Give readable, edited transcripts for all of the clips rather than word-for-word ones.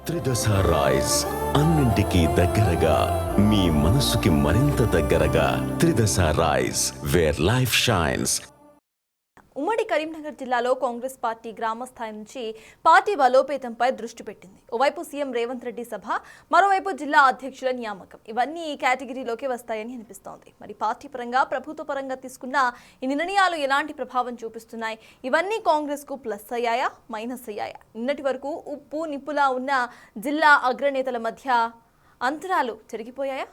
త్రిదశ rice అన్నింటికీ దగ్గరగా మీ మనసుకి మరింత దగ్గరగా త్రిదశ రైస్ వేర్ లైఫ్ షైన్స్. ఉమ్మడి కరీంనగర్ జిల్లాలో కాంగ్రెస్ పార్టీ గ్రామ స్థాయి నుంచి పార్టీ బలోపేతంపై దృష్టి పెట్టింది. ఓవైపు సీఎం రేవంత్ రెడ్డి సభ, మరోవైపు జిల్లా అధ్యక్షుల నియామకం, ఇవన్నీ ఈ కేటగిరీలోకి వస్తాయని అనిపిస్తోంది. మరి పార్టీ పరంగా, ప్రభుత్వ పరంగా తీసుకున్న ఈ నిర్ణయాలు ఎలాంటి ప్రభావం చూపిస్తున్నాయి? ఇవన్నీ కాంగ్రెస్ కు ప్లస్ అయ్యాయా, మైనస్ అయ్యాయా? నిన్నటి వరకు ఉప్పు నిప్పులా ఉన్న జిల్లా అగ్రనేతల మధ్య అంతరాలు చెరిగిపోయాయా?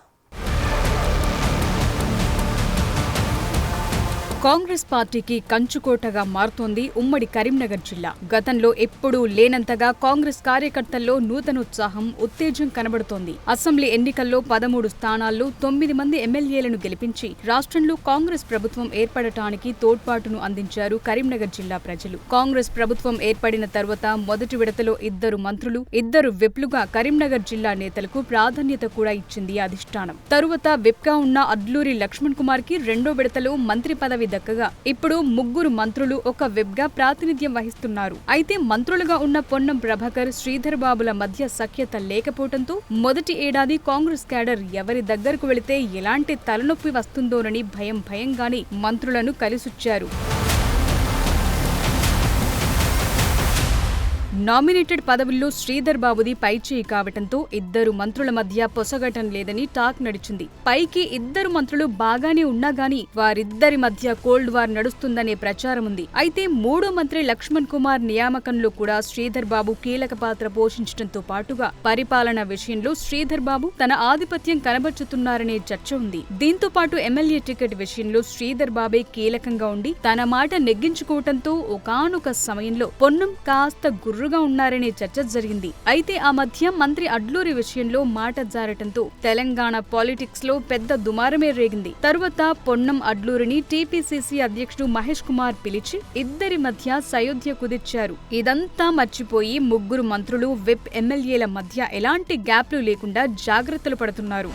కాంగ్రెస్ పార్టీకి కంచుకోటగా మారుతోంది ఉమ్మడి కరీంనగర్ జిల్లా. గతంలో ఎప్పుడూ లేనంతగా కాంగ్రెస్ కార్యకర్తల్లో నూతనోత్సాహం, ఉత్తేజం కనబడుతోంది. అసెంబ్లీ ఎన్నికల్లో 13 స్థానాల్లో 9 మంది ఎమ్మెల్యేలను గెలిపించి రాష్ట్రంలో కాంగ్రెస్ ప్రభుత్వం ఏర్పడటానికి తోడ్పాటును అందించారు కరీంనగర్ జిల్లా ప్రజలు. కాంగ్రెస్ ప్రభుత్వం ఏర్పడిన తర్వాత మొదటి విడతలో 2 మంత్రులు, 2 విప్లుగా కరీంనగర్ జిల్లా నేతలకు ప్రాధాన్యత కూడా ఇచ్చింది అధిష్టానం. తరువాత విప్గా ఉన్న అడ్లూరి లక్ష్మణ్ కుమార్ కి 2వ విడతలో మంత్రి పదవి దక్కగా ఇప్పుడు 3 మంత్రులు ఒక విప్గా ప్రాతినిధ్యం వహిస్తున్నారు. అయితే మంత్రులుగా ఉన్న పొన్నం ప్రభాకర్, శ్రీధర్ బాబుల మధ్య సఖ్యత లేకపోవడంతో మొదటి ఏడాది కాంగ్రెస్ క్యాడర్ ఎవరి దగ్గరకు వెళితే ఎలాంటి తలనొప్పి వస్తుందోనని భయంగానే మంత్రులను కలిసొచ్చారు. నామినేటెడ్ పదవుల్లో శ్రీధర్ బాబుది పైచేయి కావటంతో 2 మంత్రుల మధ్య పొసగటం లేదని టాక్ నడిచింది. పైకి 2 మంత్రులు బాగానే ఉన్నా గానీ వారిద్దరి మధ్య కోల్డ్ వార్ నడుస్తుందనే ప్రచారం ఉంది. అయితే 3వ మంత్రి లక్ష్మణ్ కుమార్ నియామకంలో కూడా శ్రీధర్ బాబు కీలక పాత్ర పోషించడంతో పాటుగా పరిపాలన విషయంలో శ్రీధర్ బాబు తన ఆధిపత్యం కనబర్చుతున్నారనే చర్చ ఉంది. దీంతో పాటు ఎమ్మెల్యే టికెట్ విషయంలో శ్రీధర్ బాబే కీలకంగా ఉండి తన మాట నెగ్గించుకోవటంతో ఒకానొక సమయంలో పొన్నం కాస్త గుర్రుగా ఉన్నారనే చర్చ జరిగింది. అయితే ఆ మధ్య మంత్రి అడ్లూరి విషయంలో మాట జారటంతో తెలంగాణ పాలిటిక్స్ లో పెద్ద దుమారమే రేగింది. తరువాత పొన్నం అడ్లూరిని టీపీసీసీ అధ్యక్షుడు మహేష్ కుమార్ పిలిచి ఇద్దరి మధ్య సయోధ్య కుదిర్చారు. ఇదంతా మర్చిపోయి 3 మంత్రులు, విప్ ఎమ్మెల్యేల మధ్య ఎలాంటి గ్యాప్లు లేకుండా జాగ్రత్తలు పడుతున్నారు.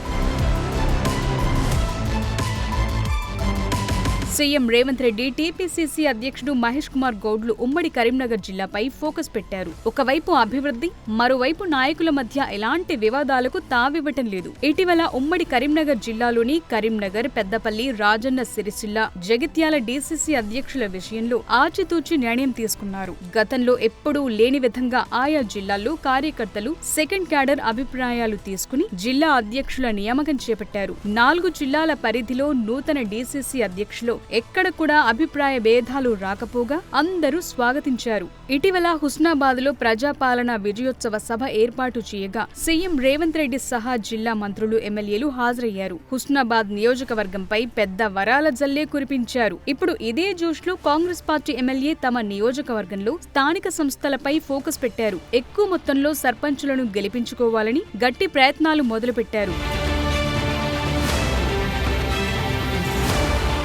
సీఎం రేవంత్ రెడ్డి, టీపీసీసీ అధ్యక్షుడు మహేష్ కుమార్ గౌడ్లు ఉమ్మడి కరీంనగర్ జిల్లాపై ఫోకస్ పెట్టారు. ఒకవైపు అభివృద్ధి, మరోవైపు నాయకుల మధ్య ఎలాంటి వివాదాలకు తావివ్వటం లేదు. ఇటీవల ఉమ్మడి కరీంనగర్ జిల్లాలోని కరీంనగర్, పెద్దపల్లి, రాజన్న సిరిసిల్ల, జగిత్యాల డీసీసీ అధ్యక్షుల విషయంలో ఆచితూచి నిర్ణయం తీసుకున్నారు. గతంలో ఎప్పుడూ లేని విధంగా ఆయా జిల్లాల్లో కార్యకర్తలు సెకండ్ క్యాడర్ అభిప్రాయాలు తీసుకుని జిల్లా అధ్యక్షుల నియామకం చేపట్టారు. 4 జిల్లాల పరిధిలో నూతన డీసీసీ అధ్యక్షులు ఎక్కడ కూడా అభిప్రాయ భేదాలు రాకపోగా అందరూ స్వాగతించారు. ఇటీవల హుస్నాబాద్ లో ప్రజాపాలన విజయోత్సవ సభ ఏర్పాటు చేయగా సీఎం రేవంత్ రెడ్డి సహా జిల్లా మంత్రులు, ఎమ్మెల్యేలు హాజరయ్యారు. హుస్నాబాద్ నియోజకవర్గంపై పెద్ద వరాల జల్లే కురిపించారు. ఇప్పుడు ఇదే జోష్లో కాంగ్రెస్ పార్టీ ఎమ్మెల్యే తమ నియోజకవర్గంలో స్థానిక సంస్థలపై ఫోకస్ పెట్టారు. ఎక్కువ మొత్తంలో సర్పంచులను గెలిపించుకోవాలని గట్టి ప్రయత్నాలు మొదలుపెట్టారు.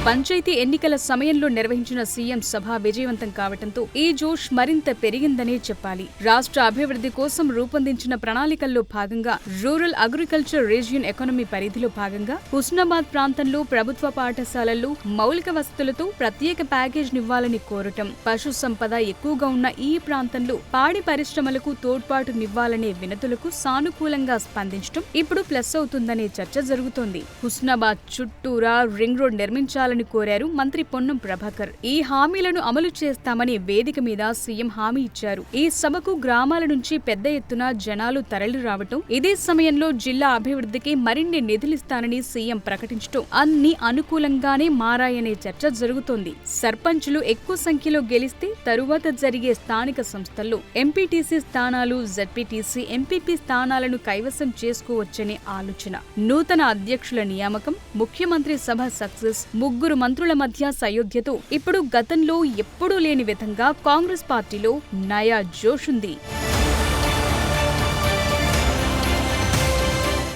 పంచాయతీ ఎన్నికల సమయంలో నిర్వహించిన సీఎం సభ విజయవంతం కావడంతో ఈ జోష్ మరింత పెరిగిందనే చెప్పాలి. రాష్ట్ర అభివృద్ధి కోసం రూపొందించిన ప్రణాళికల్లో భాగంగా రూరల్ అగ్రికల్చర్ రీజియన్ ఎకానమీ పరిధిలో భాగంగా హుస్నాబాద్ ప్రాంతంలో ప్రభుత్వ పాఠశాలల్లో మౌలిక వసతులతో ప్రత్యేక ప్యాకేజ్ నివ్వాలని కోరటం, పశు సంపద ఎక్కువగా ఉన్న ఈ ప్రాంతంలో పాడి పరిశ్రమలకు తోడ్పాటునివ్వాలనే వినతులకు సానుకూలంగా స్పందించడం ఇప్పుడు ప్లస్ అవుతుందనే చర్చ జరుగుతోంది. హుస్నాబాద్ చుట్టూరా రింగ్ రోడ్ నిర్మించాలని కోరారు మంత్రి పొన్నం ప్రభాకర్. ఈ హామీలను అమలు చేస్తామని వేదిక మీద సీఎం హామీ ఇచ్చారు. ఈ సభకు గ్రామాల నుంచి పెద్ద ఎత్తున జనాలు తరలి రావటం, ఇదే సమయంలో జిల్లా అభివృద్ధికి మరిన్ని నిధులిస్తానని సీఎం ప్రకటించడం అన్ని అనుకూలంగానే మారాయనే చర్చ జరుగుతోంది. సర్పంచులు ఎక్కువ సంఖ్యలో గెలిస్తే తరువాత జరిగే స్థానిక సంస్థల్లో ఎంపీటీసీ స్థానాలు, జెడ్పీటీసీ, ఎంపీపీ స్థానాలను కైవసం చేసుకోవచ్చనే ఆలోచన. నూతన అధ్యక్షుల నియామకం, ముఖ్యమంత్రి సభ సక్సెస్, 3 మంత్రుల మధ్య సయోధ్యతో ఇప్పుడు గతంలో ఎప్పుడూ లేని విధంగా కాంగ్రెస్ పార్టీలో నయా జోష్ ఉంది.